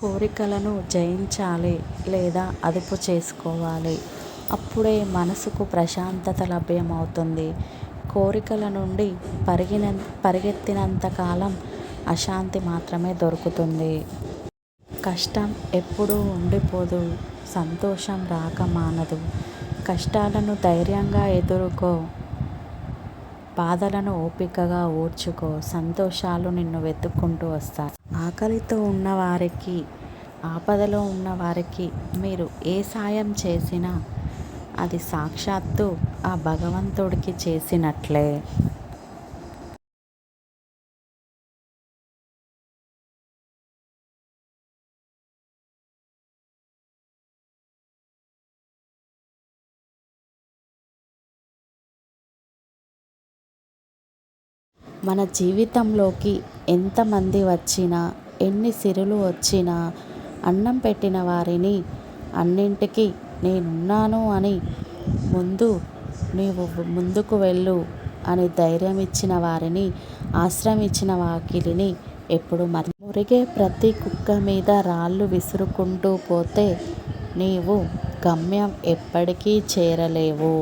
కోరికలను జయించాలి లేదా అదుపు చేసుకోవాలి. అప్పుడే మనసుకు ప్రశాంతత లభ్యమవుతుంది. కోరికల నుండి పరిగెత్తినంత కాలం అశాంతి మాత్రమే దొరుకుతుంది. కష్టం ఎప్పుడూ ఉండిపోదు. సంతోషం రాక మానదు. కష్టాలను ధైర్యంగా ఎదుర్కో. బాధలను ఓపికగా ఓర్చుకో. సంతోషాలు నిన్ను వెతుక్కుంటూ వస్తాయి. ఆకలితో ఉన్నవారికి, ఆపదలో ఉన్నవారికి మీరు ఏ సాయం చేసినా అది సాక్షాత్తు ఆ భగవంతుడికి చేసినట్లే. మన జీవితంలోకి ఎంతమంది వచ్చినా, ఎన్ని సిరులు వచ్చినా, అన్నం పెట్టిన వారిని, అన్నింటికీ నేనున్నాను అని, నీవు ముందుకు వెళ్ళు అని ధైర్యం ఇచ్చిన వారిని, ఆశ్రయం ఇచ్చిన వాకిలిని ఎప్పుడు మురిగే ప్రతి కుక్క మీద రాళ్ళు విసురుకుంటూ పోతే నీవు గమ్యం ఎప్పటికీ చేరలేవు.